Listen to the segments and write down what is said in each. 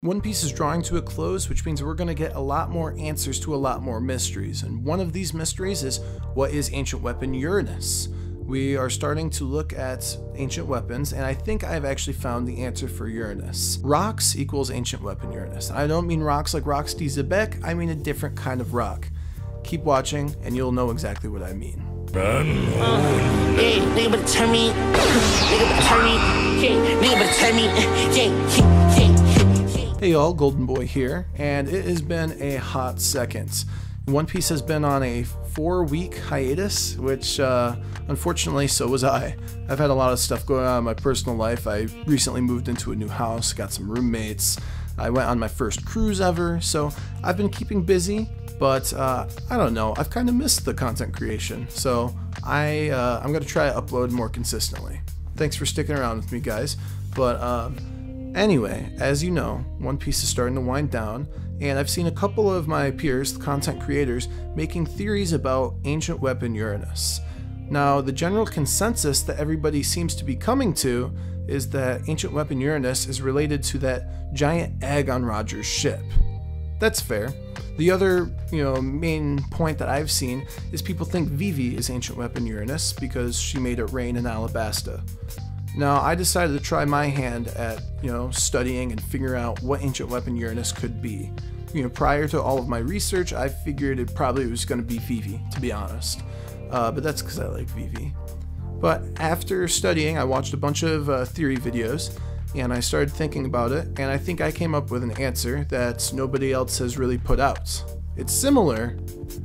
One Piece is drawing to a close, which means we're going to get a lot more answers to a lot more mysteries. And one of these mysteries is, what is ancient weapon Uranus? We are starting to look at ancient weapons, and I think I've actually found the answer for Uranus. Rocks equals ancient weapon Uranus. I don't mean rocks like rocks de Zebek, I mean a different kind of rock. Keep watching, and you'll know exactly what I mean. Hey, nigga better turn me. Nigga better turn me. Yeah, nigga better turn me. Yeah. Hey y'all, Golden Boy here, and it has been a hot second. One Piece has been on a 4-week hiatus, which unfortunately so was I. I've had a lot of stuff going on in my personal life. I recently moved into a new house, got some roommates. I went on my first cruise ever, so I've been keeping busy, but I don't know, I've kind of missed the content creation, so I'm going to try to upload more consistently. Thanks for sticking around with me, guys, but anyway, as you know, One Piece is starting to wind down, and I've seen a couple of my peers, the content creators, making theories about ancient weapon Uranus. Now, the general consensus that everybody seems to be coming to is that ancient weapon Uranus is related to that giant egg on Roger's ship. That's fair. The other, main point that I've seen is people think Vivi is ancient weapon Uranus because she made it rain in Alabasta. Now, I decided to try my hand at, studying and figuring out what ancient weapon Uranus could be. Prior to all of my research, I figured it probably was going to be Vivi, to be honest. But that's because I like Vivi. But after studying, I watched a bunch of theory videos, and I started thinking about it, and I think I came up with an answer that nobody else has really put out. It's similar.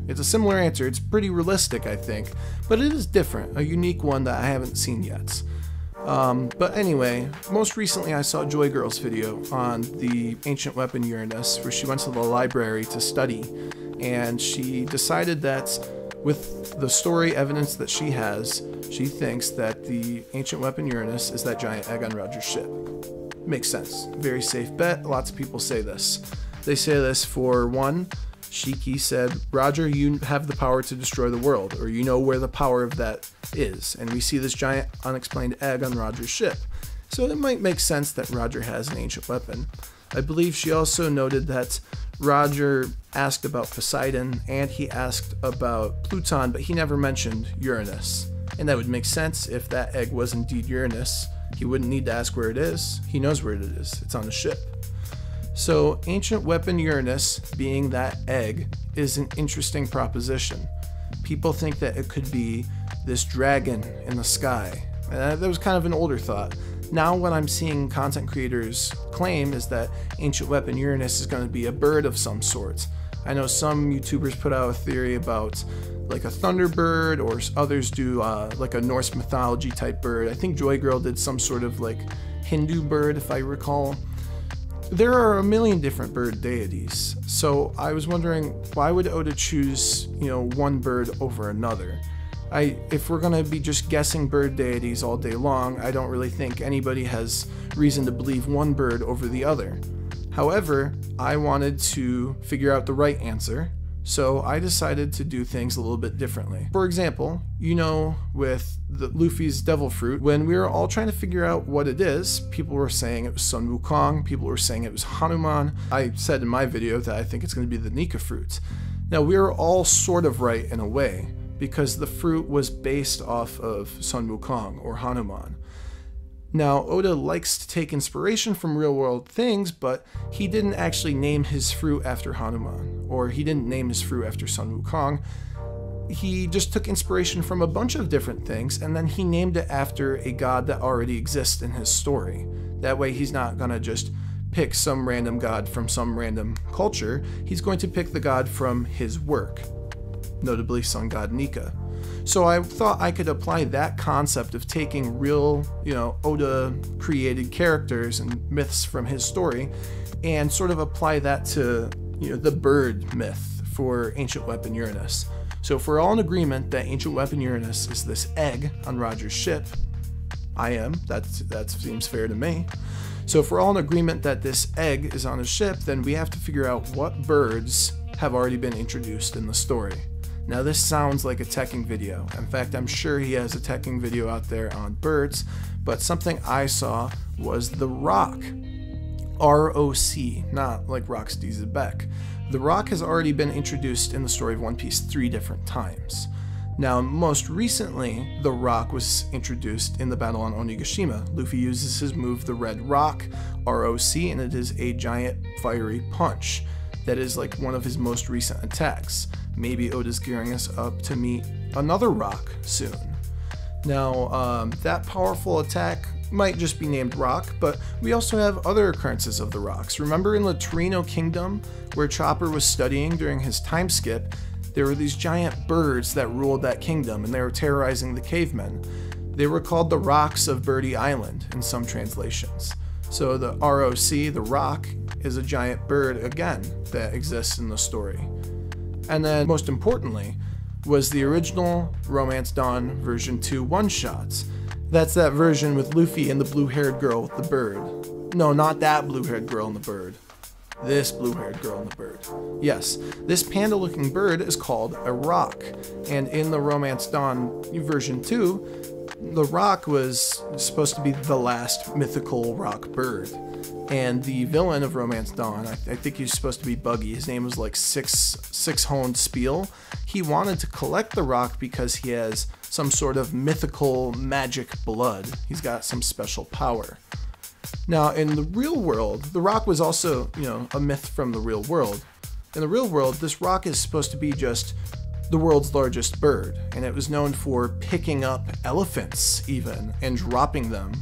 It's a similar answer. It's pretty realistic, I think, but it is different, a unique one that I haven't seen yet. But anyway, most recently I saw Joy Girl's video on the ancient weapon Uranus, where she went to the library to study, and she decided that with the story evidence that she has, she thinks that the ancient weapon Uranus is that giant egg on Roger's ship. Makes sense. Very safe bet. Lots of people say this. They say this for one, Shiki said, Roger, you have the power to destroy the world, or you know where the power of that is, and we see this giant unexplained egg on Roger's ship. So it might make sense that Roger has an ancient weapon. I believe she also noted that Roger asked about Poseidon, and he asked about Pluton, but he never mentioned Uranus. And that would make sense if that egg was indeed Uranus. He wouldn't need to ask where it is. He knows where it is. It's on the ship. So, ancient weapon Uranus, being that egg, is an interesting proposition. People think that it could be this dragon in the sky. And that was kind of an older thought. Now what I'm seeing content creators claim is that ancient weapon Uranus is going to be a bird of some sort. I know some YouTubers put out a theory about like a thunderbird, or others do like a Norse mythology type bird. I think Joy Girl did some sort of like Hindu bird, if I recall. There are a million different bird deities, so I was wondering, why would Oda choose, one bird over another? If we're going to be just guessing bird deities all day long, I don't really think anybody has reason to believe one bird over the other. However, I wanted to figure out the right answer, so I decided to do things a little bit differently. For example, with Luffy's devil fruit, when we were all trying to figure out what it is, people were saying it was Sun Wukong, people were saying it was Hanuman. I said in my video that I think it's going to be the Nika fruit. Now, we were all sort of right in a way, because the fruit was based off of Sun Wukong or Hanuman. Now, Oda likes to take inspiration from real-world things, but he didn't actually name his fruit after Hanuman, or he didn't name his fruit after Sun Wukong. He just took inspiration from a bunch of different things, and then he named it after a god that already exists in his story. That way he's not gonna just pick some random god from some random culture, he's going to pick the god from his work, notably sun god Nika. So I thought I could apply that concept of taking real, Oda created characters and myths from his story and sort of apply that to, the bird myth for ancient weapon Uranus. So if we're all in agreement that ancient weapon Uranus is this egg on Roger's ship, I am, that seems fair to me. So if we're all in agreement that this egg is on his ship, then we have to figure out what birds have already been introduced in the story. Now this sounds like a teching video. In fact, I'm sure he has a teching video out there on birds, but something I saw was the rock. ROC, not like Rox D. Zebek. The Rock has already been introduced in the story of One Piece 3 different times. Now, most recently, the Rock was introduced in the battle on Onigashima. Luffy uses his move, the Red Rock, ROC, and it is a giant fiery punch. That is like one of his most recent attacks. Maybe Oda's gearing us up to meet another Rock soon. Now, that powerful attack might just be named Rock, but we also have other occurrences of the Rocks. Remember in the Torino Kingdom, where Chopper was studying during his time skip, there were these giant birds that ruled that kingdom, and they were terrorizing the cavemen. They were called the Rocks of Birdie Island in some translations. So the ROC, the Rock, is a giant bird again that exists in the story. And then, most importantly, was the original Romance Dawn version 2 one-shots. That's that version with Luffy and the blue-haired girl with the bird. No, not that blue-haired girl and the bird. This blue-haired girl and the bird. Yes, this panda-looking bird is called a rock. And in the Romance Dawn version 2, the rock was supposed to be the last mythical rock bird. And the villain of Romance Dawn, I think he was supposed to be Buggy. His name was like Six-Honed Spiel. He wanted to collect the rock because he has some sort of mythical magic blood. He's got some special power. Now, in the real world, the rock was also, a myth from the real world. In the real world, this rock is supposed to be just the world's largest bird, and it was known for picking up elephants even and dropping them,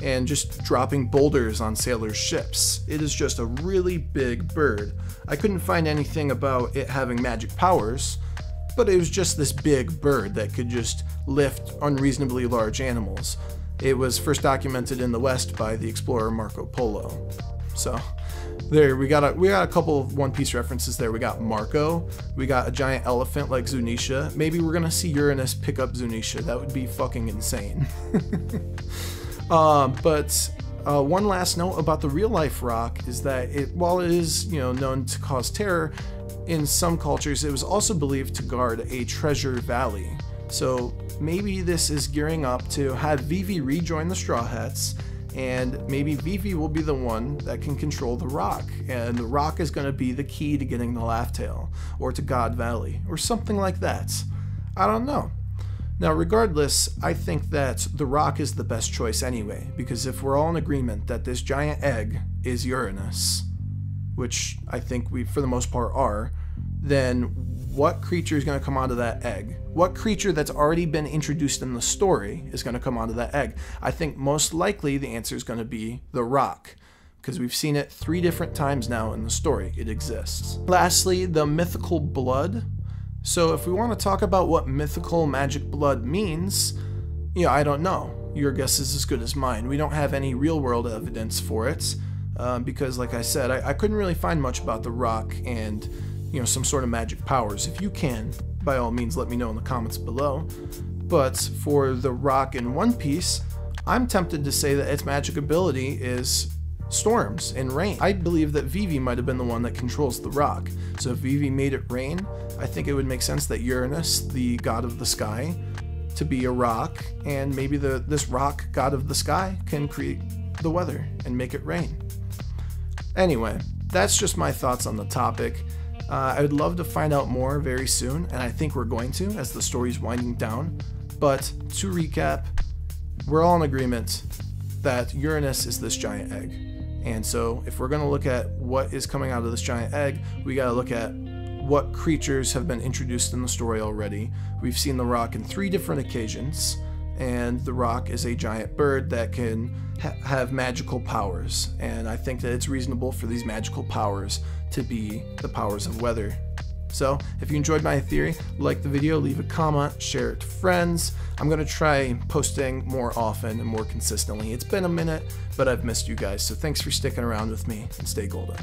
and just dropping boulders on sailors' ships. It is just a really big bird. I couldn't find anything about it having magic powers, but it was just this big bird that could just lift unreasonably large animals. It was first documented in the West by the explorer Marco Polo. So there, we got a couple of One Piece references there. We got Marco, we got a giant elephant like Zunisha. Maybe we're gonna see Uranus pick up Zunisha. That would be fucking insane. But one last note about the real life rock is that while it is known to cause terror, in some cultures it was also believed to guard a treasure valley. So maybe this is gearing up to have Vivi rejoin the Straw Hats, and maybe Vivi will be the one that can control the rock, and the rock is going to be the key to getting the Laugh Tale, or to God Valley, or something like that. I don't know. Now, regardless, I think that the rock is the best choice anyway, because if we're all in agreement that this giant egg is Uranus, which I think we, for the most part, are, then what creature is going to come out of that egg? What creature that's already been introduced in the story is going to come out of that egg? I think most likely the answer is going to be the rock, because we've seen it 3 different times now in the story. It exists. Lastly, the mythical blood. So if we want to talk about what mythical magic blood means, I don't know. Your guess is as good as mine. We don't have any real world evidence for it, because like I said, I couldn't really find much about the rock and some sort of magic powers. If you can, by all means, let me know in the comments below. But for the rock in One Piece, I'm tempted to say that its magic ability is storms and rain. I believe that Vivi might have been the one that controls the rock. So if Vivi made it rain, I think it would make sense that Uranus, the god of the sky, to be a rock, and maybe this rock god of the sky can create the weather and make it rain. Anyway, that's just my thoughts on the topic. I would love to find out more very soon, and I think we're going to as the story's winding down. But to recap, we're all in agreement that Uranus is this giant egg. And so if we're going to look at what is coming out of this giant egg, we got to look at what creatures have been introduced in the story already. We've seen the rock in 3 different occasions, and the rock is a giant bird that can have magical powers, and I think that it's reasonable for these magical powers to be the powers of weather. So if you enjoyed my theory, like the video, leave a comment, share it to friends. I'm going to try posting more often and more consistently. It's been a minute, but I've missed you guys, so thanks for sticking around with me, and stay golden.